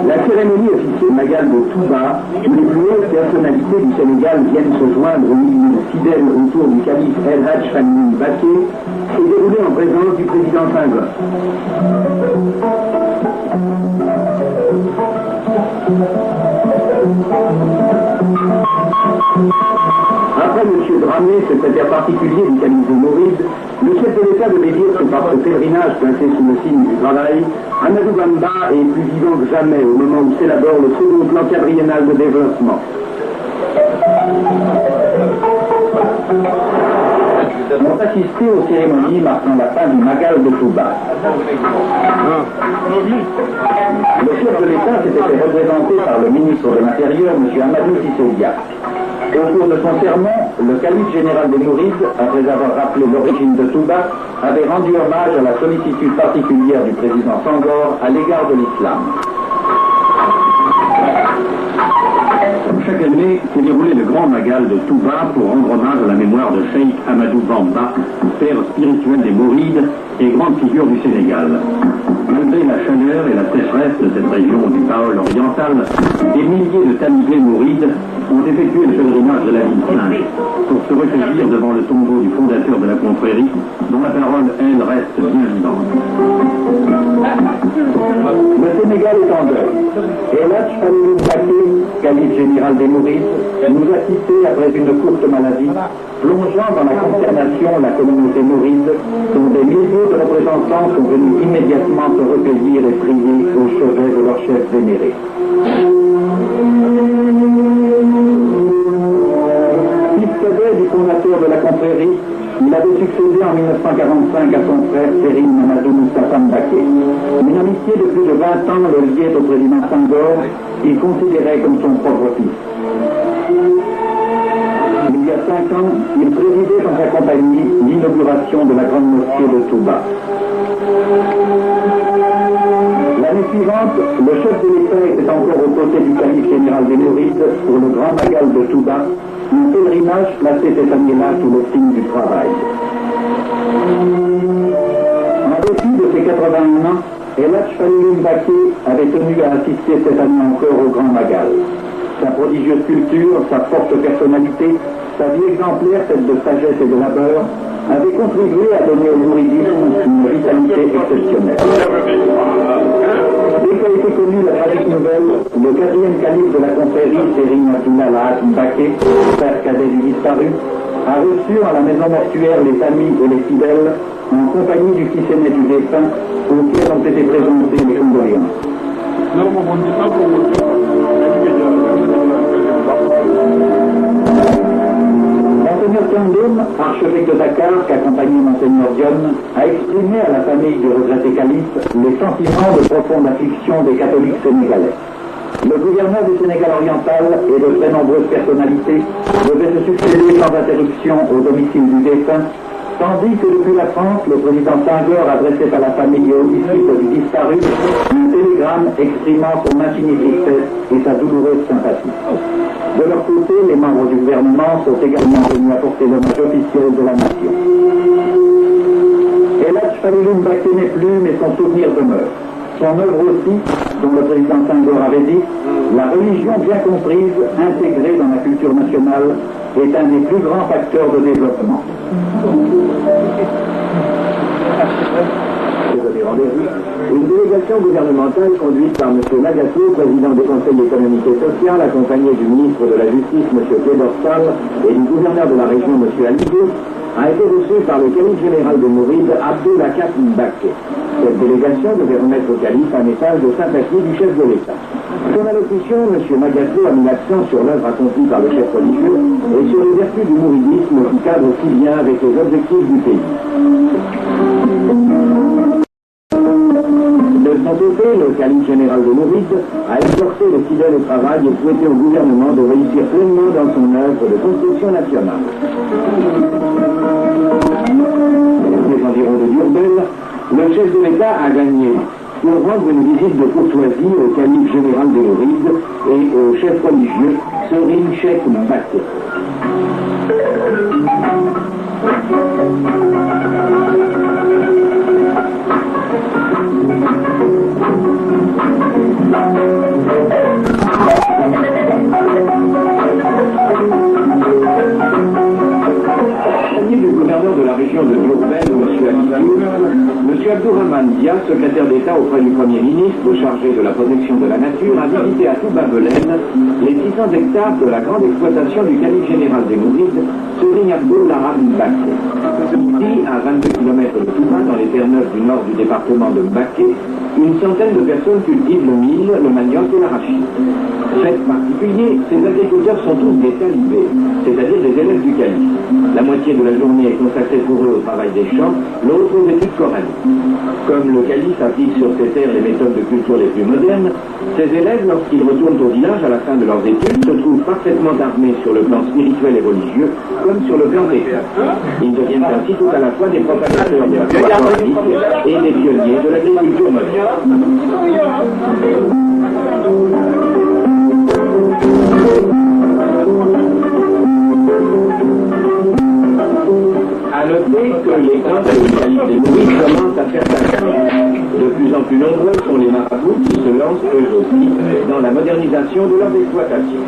La cérémonie officielle Magal de Touba, où les plus hautes personnalités du Sénégal viennent se joindre au milieu fidèles autour du calife El Hadj Family Mbacké, s'est déroulée en présence du président Senghor. Après M. Dramé, secrétaire particulier du calife de Mouride, le chef de l'État devait dire que par ce pèlerinage placé sous le signe du travail, Amadou Bamba est plus vivant que jamais au moment où s'élabore le second plan quadriennal de développement. Nous avons assisté aux cérémonies marquant la fin du Magal de Touba. Le chef de l'État s'était fait représenter par le ministre de l'Intérieur, M. Amadou Sissodia. Au cours de son sermon, le calife général des Mourides, après avoir rappelé l'origine de Touba, avait rendu hommage à la sollicitude particulière du président Senghor à l'égard de l'islam. Chaque année s'est déroulé le grand Magal de Touba pour rendre hommage à la mémoire de Cheikh Amadou Bamba, père spirituel des Mourides et grande figure du Sénégal. Malgré la chaleur et la sécheresse de cette région du Baol oriental, des milliers de talibés mourides ont effectué le pèlerinage de la ville Singe pour se recueillir devant le tombeau du fondateur de la confrérie, dont la parole, elle, reste bien vivante. Le Sénégal est en deuil. El Hadj Family Mbacké, calife général des Mourides, nous a quittés après une courte maladie, plongeant dans la consternation la communauté mouride, dont des milliers de représentants sont venus immédiatement se recueillir et prier au chevet de leur chef vénéré. Fils cadet du fondateur de la confrérie, il avait succédé en 1945 à son frère Sérim Mamadou Moustapha Mbacké. Une amitié de plus de 20 ans le liait au président Senghor, qu'il considérait comme son propre fils. Il y a 5 ans, il présidait dans sa compagnie l'inauguration de la grande mosquée de Touba. L'année suivante, le chef de l'État était encore aux côtés du calife général des Mourides pour le grand Magal de Touba, un pèlerinage placé cette année-là sous le signe du travail. En dépit de ses 81 ans, El Hadj Family Mbacké avait tenu à assister cette année encore au grand Magal. Sa prodigieuse culture, sa forte personnalité, sa vie exemplaire, faite de sagesse et de labeur, avait contribué à donner au mouridisme une vitalité exceptionnelle. Dès qu'a été connue la tragique nouvelle, le 4e calife de la confrérie, Sérim Abdullah Mbacké, frère cadet du disparu, a reçu à la maison mortuaire les amis et les fidèles, en compagnie du fils aîné du défunt, auquel ont été présentées les condoléances. Monseigneur Thiandoum, archevêque de Dakar, qu'accompagnait Monseigneur Dione, a exprimé à la famille du regretté calife les sentiments de profonde affliction des catholiques sénégalais. Le gouverneur du Sénégal oriental et de très nombreuses personnalités devaient se succéder sans interruption au domicile du défunt, tandis que depuis la France, le président Senghor adressait à la famille et aux disciples du disparu un télégramme exprimant son infinie tristesse et sa douloureuse sympathie. De leur côté, les membres du gouvernement sont également venus apporter l'hommage officiel de la nation. El Hadj Family Mbacké n'est plus, mais son souvenir demeure. Son œuvre aussi, dont le président Senghor avait dit, la religion bien comprise, intégrée dans la culture nationale, est un des plus grands facteurs de développement. Une délégation gouvernementale conduite par M. Nagasso, président du Conseil économique et social, accompagné du ministre de la Justice, M. Théodore et du gouverneur de la région, M. Alidou, a été reçue par le calife général de Mouride, Abdullah Mbacké. Cette délégation devait remettre au calife un message de sympathie du chef de l'État. Son allocution, M. Nagasso a mis l'accent sur l'œuvre accomplie par le chef religieux et sur les vertus du mouridisme qui cadrent si bien avec les objectifs du pays. De son côté, le calife général de Mouride a exhorté les fidèles au travail et souhaité au gouvernement de réussir pleinement dans son œuvre de construction nationale. Les environs de Diourbel, le chef de l'État a gagné pour rendre une visite de courtoisie au calife général de Mouride et au chef religieux Sérim Cheikh Mbacké. Du gouverneur de la région de Diourbel, M. Abdourahmane Dia, secrétaire d'État auprès du Premier ministre chargé de la protection de la nature, a visité à Touba-Belaine les 600 hectares de la grande exploitation du calife général des Mourides, Serigne Abdoul Ahad Mbacké. Ici, à 22 km de Touba, dans les terres-neuves du nord du département de Mbacké, une centaine de personnes cultivent le mil, le manioc et l'arachide. Fait particulier, ces agriculteurs sont tous des talibés, c'est-à-dire des élèves du calife. La moitié de la journée est consacrée pour eux au travail des champs, l'autre aux études coraniques. Comme le calife applique sur ces terres les méthodes de culture les plus modernes, ces élèves, lorsqu'ils retournent au village à la fin de leurs études, se trouvent parfaitement armés sur le plan spirituel et religieux, comme sur le plan technique. Ils deviennent ainsi tout à la fois des propagateurs de la foi coranique et des pionniers de l'agriculture moderne. À noter que les camps de qualité Mourides commencent à faire tache. De plus en plus nombreux sont les marabouts qui se lancent eux aussi dans la modernisation de leurs exploitations.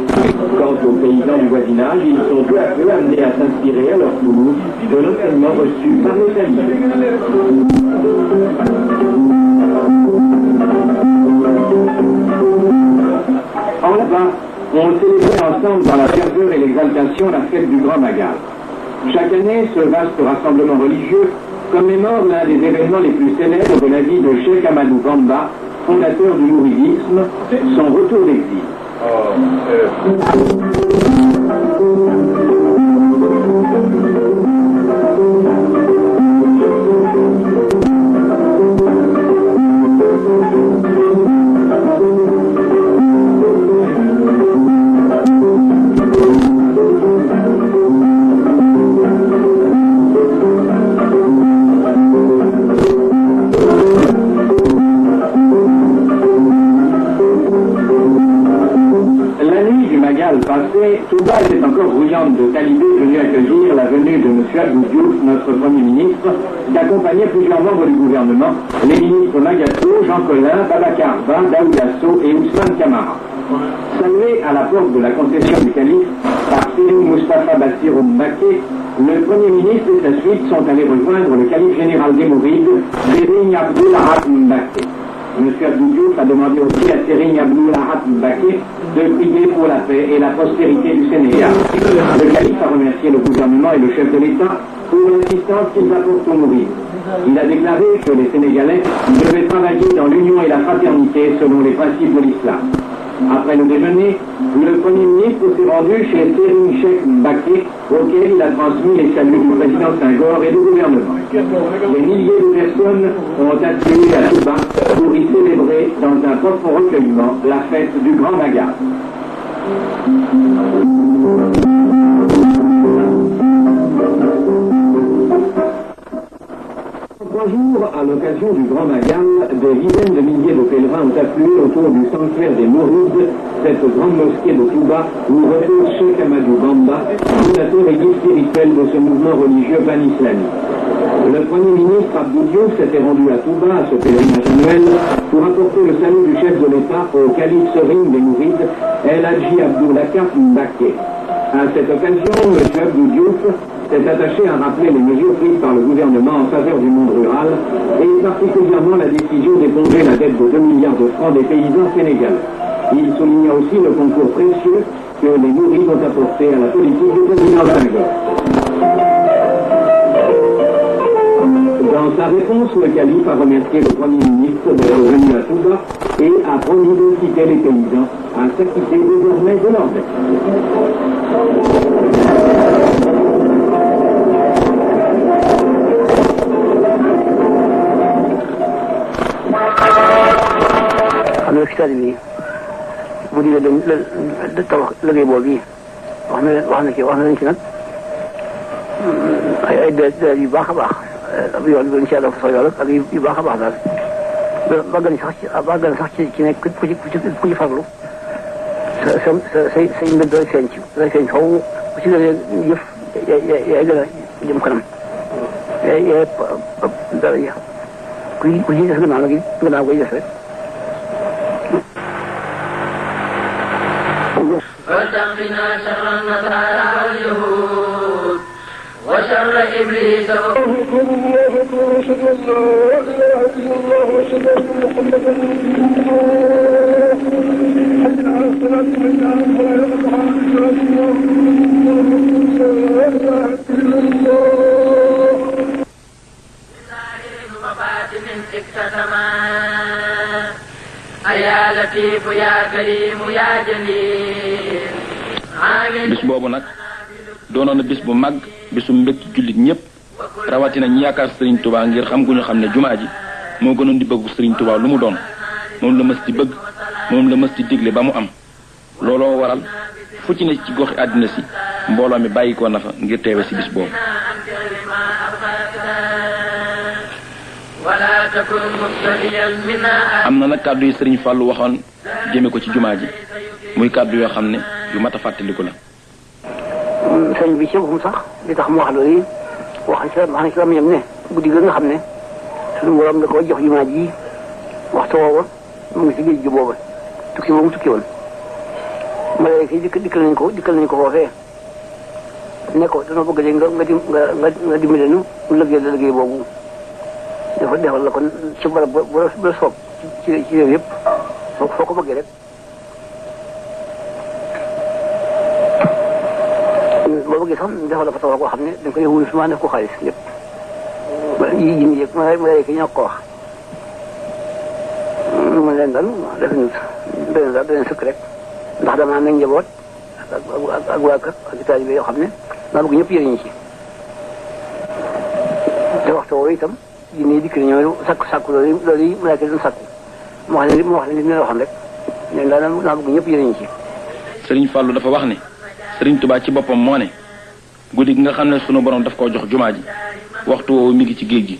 Quant aux paysans du voisinage, ils sont peu à peu amenés à s'inspirer à leur tour de l'enseignement reçu par les talibés. En là-bas, on célébrait ensemble dans la ferveur et l'exaltation la fête du Grand Magal. Chaque année, ce vaste rassemblement religieux commémore l'un des événements les plus célèbres de la vie de Cheikh Ahmadou Bamba, fondateur du mouridisme, son retour d'exil. Touba était encore bruyante de talibés venus accueillir la venue de M. Abdou Diouf, notre Premier ministre, qui accompagnait plusieurs membres du gouvernement, les ministres Magasso, Jean Collin, Babacar Ba, Daouda Sow et Ousmane Camara. Salué à la porte de la concession du calife par Serigne Moustapha Bassirou Mbacké, le Premier ministre et sa suite sont allés rejoindre le calife général des Mourides, Serigne Abdoul Ahad Mbacké. M. Abdou Diouf a demandé aussi à Serigne Abdoul Ahad Mbacké de prier pour la paix et la prospérité du Sénégal. Le calife a remercié le gouvernement et le chef de l'État pour l'assistance qu'ils apportent aux Mourides. Il a déclaré que les Sénégalais devaient travailler dans l'union et la fraternité selon les principes de l'islam. Après le déjeuner, le Premier ministre s'est rendu chez Serigne Cheikh Mbacké, auquel il a transmis les saluts du président Senghor et du gouvernement. Des milliers de personnes ont afflué à Touba pour y célébrer dans un profond recueillement la fête du Grand Magal. Bonjour, à l'occasion du Grand Magal, des dizaines de milliers de pèlerins ont afflué autour du sanctuaire des Mourides, cette grande mosquée de Touba où repose Cheikh Ahmadou Bamba, fondateur et guide spirituel de ce mouvement religieux pan-islamique. Le Premier ministre Abdou Diouf s'était rendu à Touba, à ce pèlerinage annuel, pour apporter le salut du chef de l'État au calife Serigne des Mourides, El Hadji Abdoul Ahad Mbacké. À cette occasion, M. Abdou Diouf s'est attaché à rappeler les mesures prises par le gouvernement en faveur du monde rural et particulièrement la décision d'éponger la dette de 2 milliards de francs des paysans sénégalais. Il souligna aussi le concours précieux que les Mourides ont apporté à la politique du président Senghor. Dans sa réponse, le calife a remercié le Premier ministre d'être venu à Touba et a promis d'inciter les paysans à s'acquitter désormais de leurs dettes. xam nga stade bi bu di la tabax liggéey boobu yi wax na leen ci nag ay déedéet yu baax a baax yoon bi incha allah fa yoon ak yu baax a baax daal ba gën sax ci nekk ku ci farlu say mbir doy feeñ xaw ku ci gën a jëf yaay gën a jëm kanam yaay dara ja ku ci des gannaaw koy des rek وقنا شر النصارى واليهود وشر إبليس bis boobu nag doonoon na bis bu mag bisu mbégte jullit ñëpp rawatina ñi yaakaar Serigne Touba ngir xam gu ñu xam ne jumaa ji moo gënoon di bëggu Serigne Touba lu mu doon moom la mës di bëgg moom la mës di digle ba mu am looloo waral fu ci ne ci goxi àddina si mbooloo mi bàyyikoo na fa ngir teewe si bis boobu. am na nag kàddu yu Serigne Fallou waxoon jëme ko ci jumaa ji muy kàddu yoo xam ne yu mat a fàttaliku la. sëñ bi ci boppam sax li tax mu wax loolu yi wax na ci lamiñam ne guddi ga nga xam ne suñu borom da ko jox jumaa ji waxtu woowa mu ngi ci géej gi booba tukki boobu mu tukki woon malaaka yi dikkal nañ ko foofee ne ko dana bëgg de nga dimbale nu mu liggéey boobu defal la kon ci barab bu la soob ci réew yëpp foo ko bëggee rek boo bëggee sax defal la fa taw koo xam ne dañ koy wóolu suma def ko xaalis lépp yi ñu yëg malaaka yi ñoo ko wax mu leen dal def sëkk rek ndax damaa nañ njaboot ak waa kër ak taalibe yoo xam ne maa bëgg ñëpp yëriñu ci te waxtu woowu itam jinne dikk na ñëw sàkku loolu yi malaaka doon sàkku mu wax ne li ñu waxoon rek ne daal maa bëgg ñëpp yëriñu ci. Serigne Fallou dafa wax ne Serigne Touba ci boppam moo ne guddi gi nga xam ne sunu borom daf koo jox jumaa ji waxtu woowu mi ngi ci géej gi